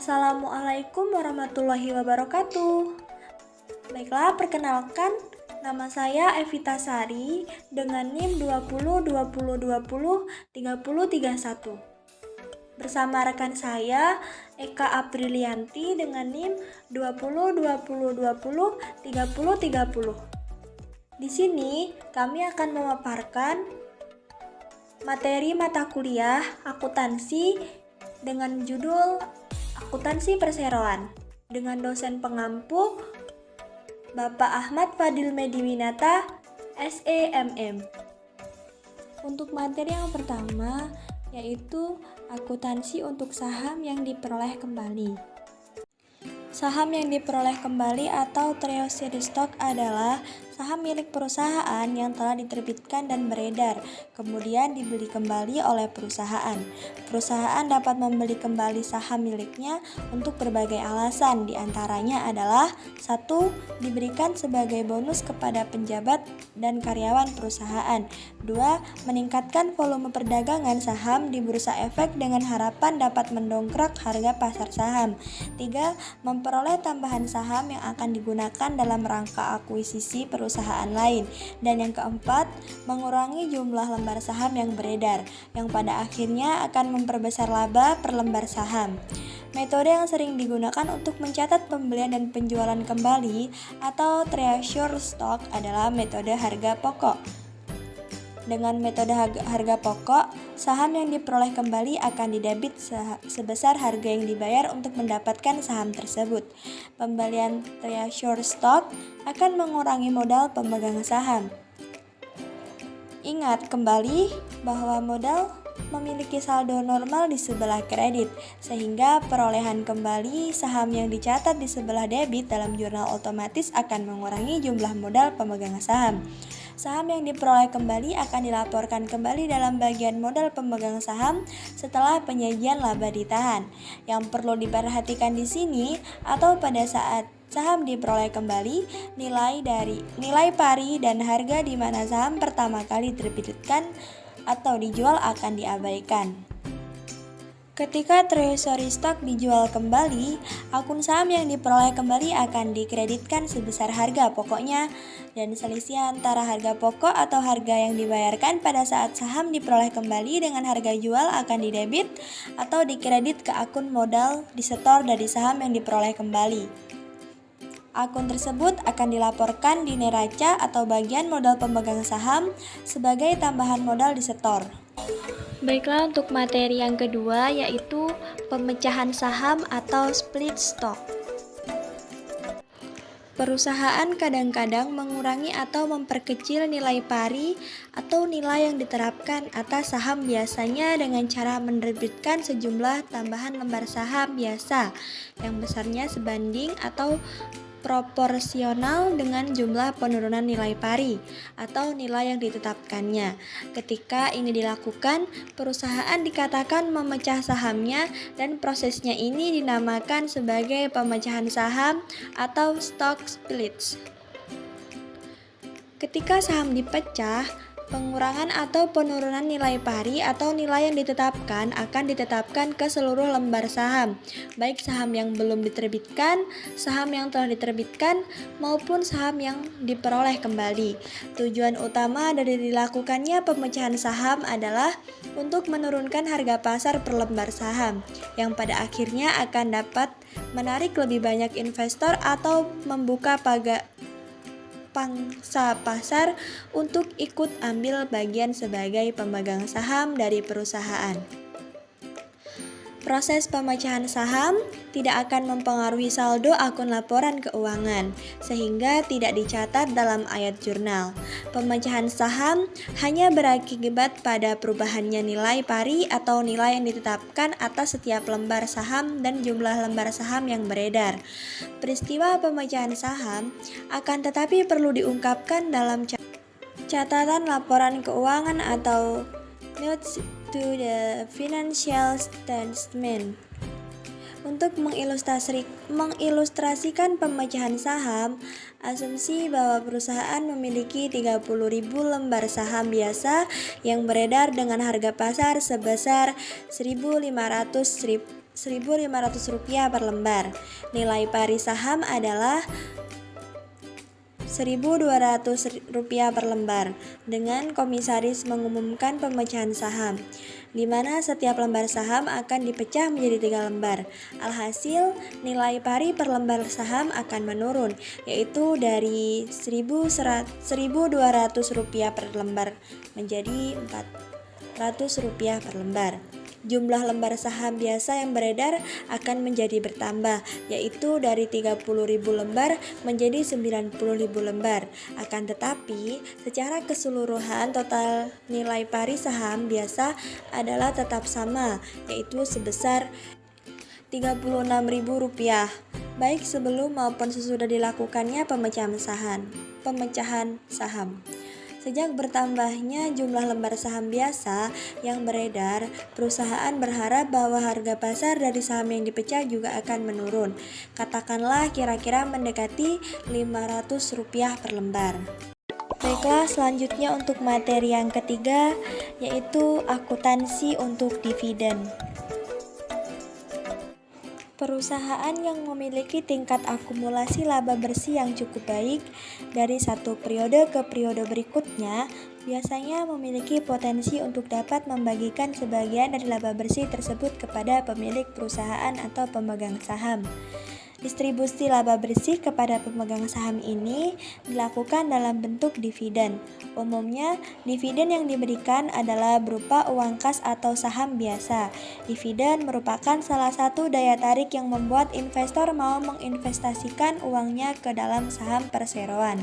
Assalamualaikum warahmatullahi wabarakatuh. Baiklah, perkenalkan, nama saya Evita Sari dengan NIM 202020203031. Bersama rekan saya Eka Aprilianti dengan NIM 202020203030. Di sini kami akan memaparkan materi mata kuliah akuntansi dengan judul Akuntansi Perseroan dengan dosen pengampu Bapak Ahmad Fadil Mediwinata, SEMM. Untuk materi yang pertama yaitu akuntansi untuk saham yang diperoleh kembali. Saham yang diperoleh kembali atau treasury stock adalah saham milik perusahaan yang telah diterbitkan dan beredar, kemudian dibeli kembali oleh perusahaan. Perusahaan dapat membeli kembali saham miliknya untuk berbagai alasan, diantaranya adalah 1. Diberikan sebagai bonus kepada penjabat dan karyawan perusahaan. 2. Meningkatkan volume perdagangan saham di bursa efek dengan harapan dapat mendongkrak harga pasar saham. 3. Memperoleh tambahan saham yang akan digunakan dalam rangka akuisisi perusahaan lain. Dan yang keempat, mengurangi jumlah lembar saham yang beredar, yang pada akhirnya akan memperbesar laba per lembar saham. Metode yang sering digunakan untuk mencatat pembelian dan penjualan kembali atau treasury stock adalah metode harga pokok. Dengan metode harga pokok, saham yang diperoleh kembali akan didebit sebesar harga yang dibayar untuk mendapatkan saham tersebut. Pembelian treasury stock akan mengurangi modal pemegang saham. Ingat kembali bahwa modal memiliki saldo normal di sebelah kredit, sehingga perolehan kembali saham yang dicatat di sebelah debit dalam jurnal otomatis akan mengurangi jumlah modal pemegang saham. Saham yang diperoleh kembali akan dilaporkan kembali dalam bagian modal pemegang saham setelah penyajian laba ditahan. Yang perlu diperhatikan di sini atau pada saat saham diperoleh kembali, nilai pari dan harga di mana saham pertama kali diterbitkan atau dijual akan diabaikan. Ketika treasury stock dijual kembali, akun saham yang diperoleh kembali akan dikreditkan sebesar harga pokoknya, dan selisih antara harga pokok atau harga yang dibayarkan pada saat saham diperoleh kembali dengan harga jual akan didebit atau dikredit ke akun modal disetor dari saham yang diperoleh kembali. Akun tersebut akan dilaporkan di neraca atau bagian modal pemegang saham sebagai tambahan modal disetor. Baiklah, untuk materi yang kedua yaitu pemecahan saham atau split stock. Perusahaan kadang-kadang mengurangi atau memperkecil nilai pari atau nilai yang diterapkan atas saham biasanya dengan cara menerbitkan sejumlah tambahan lembar saham biasa yang besarnya sebanding atau proporsional dengan jumlah penurunan nilai pari atau nilai yang ditetapkannya. Ketika ini dilakukan, perusahaan dikatakan memecah sahamnya dan prosesnya ini dinamakan sebagai pemecahan saham atau stock splits. Ketika saham dipecah, pengurangan atau penurunan nilai pari atau nilai yang ditetapkan akan ditetapkan ke seluruh lembar saham, baik saham yang belum diterbitkan, saham yang telah diterbitkan, maupun saham yang diperoleh kembali. Tujuan utama dari dilakukannya pemecahan saham adalah untuk menurunkan harga pasar per lembar saham, yang pada akhirnya akan dapat menarik lebih banyak investor atau membuka pangsa pasar untuk ikut ambil bagian sebagai pemegang saham dari perusahaan. Proses pemecahan saham tidak akan mempengaruhi saldo akun laporan keuangan, sehingga tidak dicatat dalam ayat jurnal. Pemecahan saham hanya berakibat pada perubahannya nilai pari atau nilai yang ditetapkan atas setiap lembar saham dan jumlah lembar saham yang beredar. Peristiwa pemecahan saham akan tetapi perlu diungkapkan dalam catatan laporan keuangan atau notes to the financial statement. Untuk mengilustrasikan pemecahan saham, asumsi bahwa perusahaan memiliki 30.000 lembar saham biasa yang beredar dengan harga pasar sebesar 1.500 Rp1.500 per lembar. Nilai pari saham adalah Rp1.200 per lembar dengan komisaris mengumumkan pemecahan saham, di mana setiap lembar saham akan dipecah menjadi 3 lembar. Alhasil, nilai pari per lembar saham akan menurun, yaitu dari Rp1.200 per lembar menjadi Rp400 per lembar. Jumlah lembar saham biasa yang beredar akan menjadi bertambah, yaitu dari 30.000 lembar menjadi 90.000 lembar. Akan tetapi, secara keseluruhan total nilai pari saham biasa adalah tetap sama, yaitu sebesar Rp36.000, baik sebelum maupun sesudah dilakukannya pemecahan saham. Sejak bertambahnya jumlah lembar saham biasa yang beredar, perusahaan berharap bahwa harga pasar dari saham yang dipecah juga akan menurun. Katakanlah kira-kira mendekati Rp500 per lembar. Baiklah, selanjutnya untuk materi yang ketiga, yaitu akuntansi untuk dividen. Perusahaan yang memiliki tingkat akumulasi laba bersih yang cukup baik dari satu periode ke periode berikutnya biasanya memiliki potensi untuk dapat membagikan sebagian dari laba bersih tersebut kepada pemilik perusahaan atau pemegang saham. Distribusi laba bersih kepada pemegang saham ini dilakukan dalam bentuk dividen. Umumnya, dividen yang diberikan adalah berupa uang kas atau saham biasa. Dividen merupakan salah satu daya tarik yang membuat investor mau menginvestasikan uangnya ke dalam saham perseroan.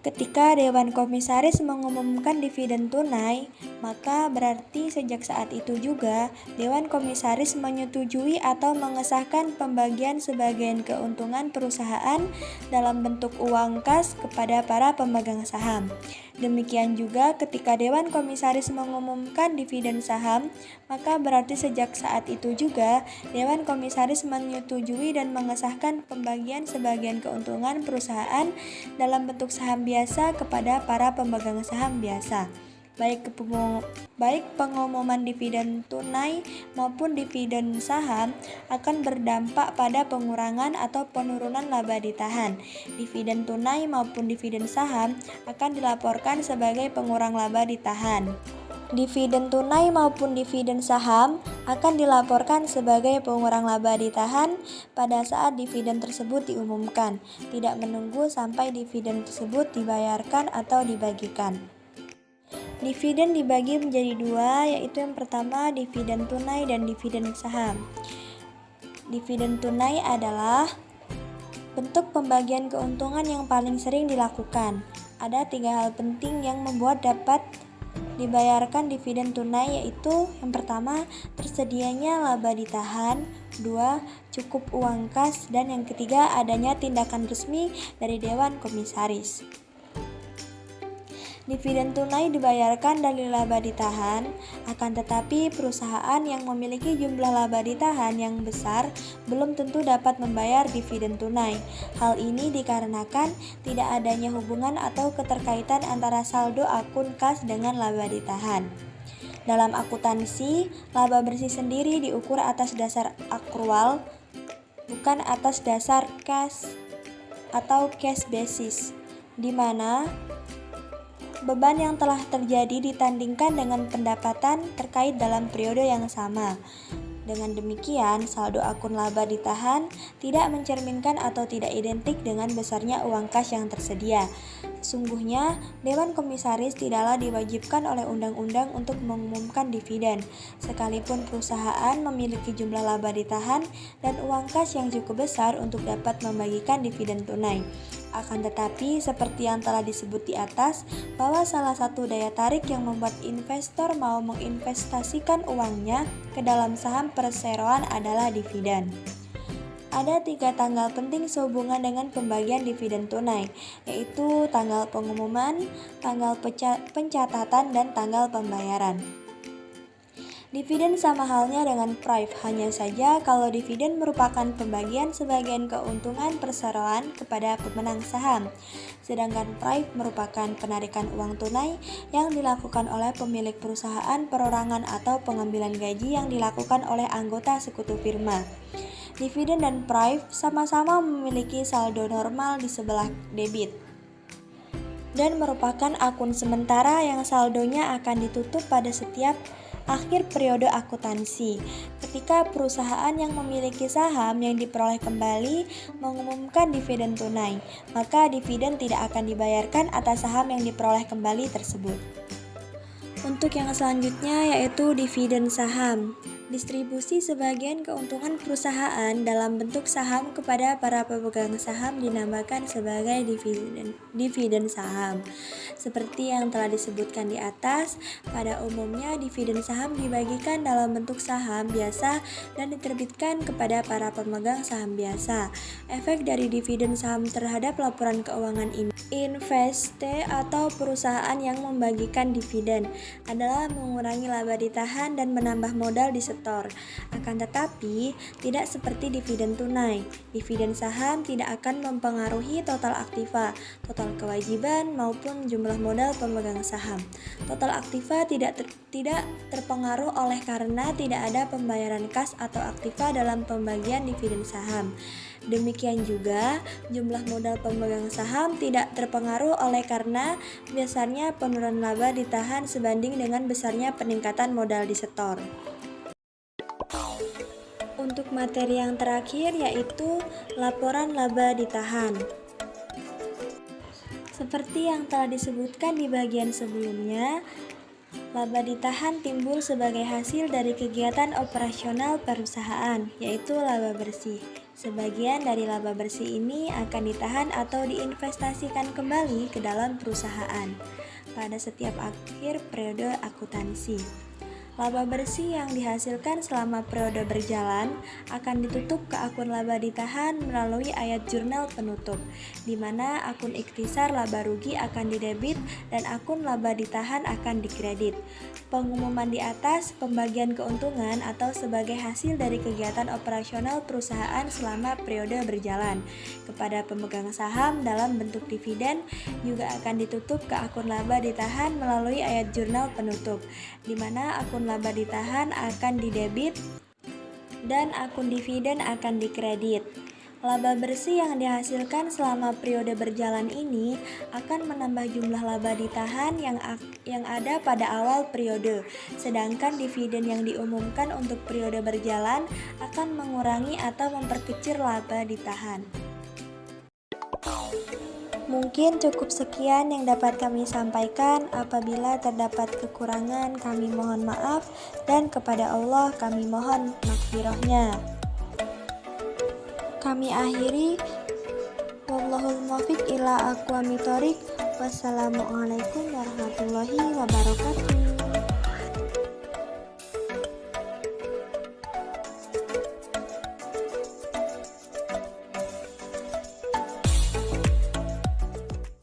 Ketika Dewan Komisaris mengumumkan dividen tunai, maka berarti sejak saat itu juga Dewan Komisaris menyetujui atau mengesahkan pembagian sebagian keuntungan perusahaan dalam bentuk uang kas kepada para pemegang saham. Demikian juga ketika Dewan Komisaris mengumumkan dividen saham, maka berarti sejak saat itu juga Dewan Komisaris menyetujui dan mengesahkan pembagian sebagian keuntungan perusahaan dalam bentuk saham biasa kepada para pemegang saham biasa. Baik pengumuman dividen tunai maupun dividen saham akan berdampak pada pengurangan atau penurunan laba ditahan. Dividen tunai maupun dividen saham akan dilaporkan sebagai pengurang laba ditahan. Dividen tunai maupun dividen saham akan dilaporkan sebagai pengurang laba ditahan pada saat dividen tersebut diumumkan, tidak menunggu sampai dividen tersebut dibayarkan atau dibagikan. Dividen dibagi menjadi 2, yaitu yang pertama dividen tunai dan dividen saham. Dividen tunai adalah bentuk pembagian keuntungan yang paling sering dilakukan. Ada 3 hal penting yang membuat dapat dibayarkan dividen tunai, yaitu yang pertama, tersedianya laba ditahan, 2, cukup uang kas, dan yang ketiga, adanya tindakan resmi dari Dewan Komisaris. Dividen tunai dibayarkan dari laba ditahan, akan tetapi perusahaan yang memiliki jumlah laba ditahan yang besar belum tentu dapat membayar dividen tunai. Hal ini dikarenakan tidak adanya hubungan atau keterkaitan antara saldo akun kas dengan laba ditahan. Dalam akuntansi, laba bersih sendiri diukur atas dasar akrual, bukan atas dasar cash atau cash basis, di mana beban yang telah terjadi ditandingkan dengan pendapatan terkait dalam periode yang sama. Dengan demikian, saldo akun laba ditahan tidak mencerminkan atau tidak identik dengan besarnya uang kas yang tersedia. Sesungguhnya, Dewan Komisaris tidaklah diwajibkan oleh undang-undang untuk mengumumkan dividen, sekalipun perusahaan memiliki jumlah laba ditahan dan uang kas yang cukup besar untuk dapat membagikan dividen tunai. Akan tetapi, seperti yang telah disebut di atas, bahwa salah satu daya tarik yang membuat investor mau menginvestasikan uangnya ke dalam saham perseroan adalah dividen. Ada 3 tanggal penting sehubungan dengan pembagian dividen tunai, yaitu tanggal pengumuman, tanggal pencatatan, dan tanggal pembayaran. Dividen sama halnya dengan prive, hanya saja kalau dividen merupakan pembagian sebagian keuntungan perseroan kepada pemenang saham, sedangkan prive merupakan penarikan uang tunai yang dilakukan oleh pemilik perusahaan perorangan atau pengambilan gaji yang dilakukan oleh anggota sekutu firma. Dividen dan prive sama-sama memiliki saldo normal di sebelah debit dan merupakan akun sementara yang saldonya akan ditutup pada setiap akhir periode akuntansi. Ketika perusahaan yang memiliki saham yang diperoleh kembali mengumumkan dividen tunai, maka dividen tidak akan dibayarkan atas saham yang diperoleh kembali tersebut. Untuk yang selanjutnya yaitu dividen saham. Distribusi sebagian keuntungan perusahaan dalam bentuk saham kepada para pemegang saham dinamakan sebagai dividen saham. Seperti yang telah disebutkan di atas, pada umumnya dividen saham dibagikan dalam bentuk saham biasa dan diterbitkan kepada para pemegang saham biasa. Efek dari dividen saham terhadap laporan keuangan investe atau perusahaan yang membagikan dividen adalah mengurangi laba ditahan dan menambah modal disetor. Akan tetapi, tidak seperti dividen tunai. Dividen saham tidak akan mempengaruhi total aktiva, total kewajiban maupun jumlah modal pemegang saham. Total aktiva tidak terpengaruh oleh karena tidak ada pembayaran kas atau aktiva dalam pembagian dividen saham. Demikian juga, jumlah modal pemegang saham tidak terpengaruh oleh karena besarnya penurunan laba ditahan sebanding dengan besarnya peningkatan modal disetor. Untuk materi yang terakhir yaitu laporan laba ditahan. Seperti yang telah disebutkan di bagian sebelumnya, laba ditahan timbul sebagai hasil dari kegiatan operasional perusahaan, yaitu laba bersih. Sebagian dari laba bersih ini akan ditahan atau diinvestasikan kembali ke dalam perusahaan pada setiap akhir periode akuntansi. Laba bersih yang dihasilkan selama periode berjalan akan ditutup ke akun laba ditahan melalui ayat jurnal penutup, di mana akun ikhtisar laba rugi akan didebit dan akun laba ditahan akan dikredit. Pengumuman di atas pembagian keuntungan atau sebagai hasil dari kegiatan operasional perusahaan selama periode berjalan kepada pemegang saham dalam bentuk dividen juga akan ditutup ke akun laba ditahan melalui ayat jurnal penutup, di mana akun laba ditahan akan didebit dan akun dividen akan dikredit. Laba bersih yang dihasilkan selama periode berjalan ini akan menambah jumlah laba ditahan yang ada pada awal periode, sedangkan dividen yang diumumkan untuk periode berjalan akan mengurangi atau memperkecil laba ditahan. Mungkin cukup sekian yang dapat kami sampaikan. Apabila terdapat kekurangan, kami mohon maaf, dan kepada Allah kami mohon maghfirahnya. Kami akhiri, wallahul muwaffiq ila aqwamit thoriq. Wassalamualaikum warahmatullahi wabarakatuh.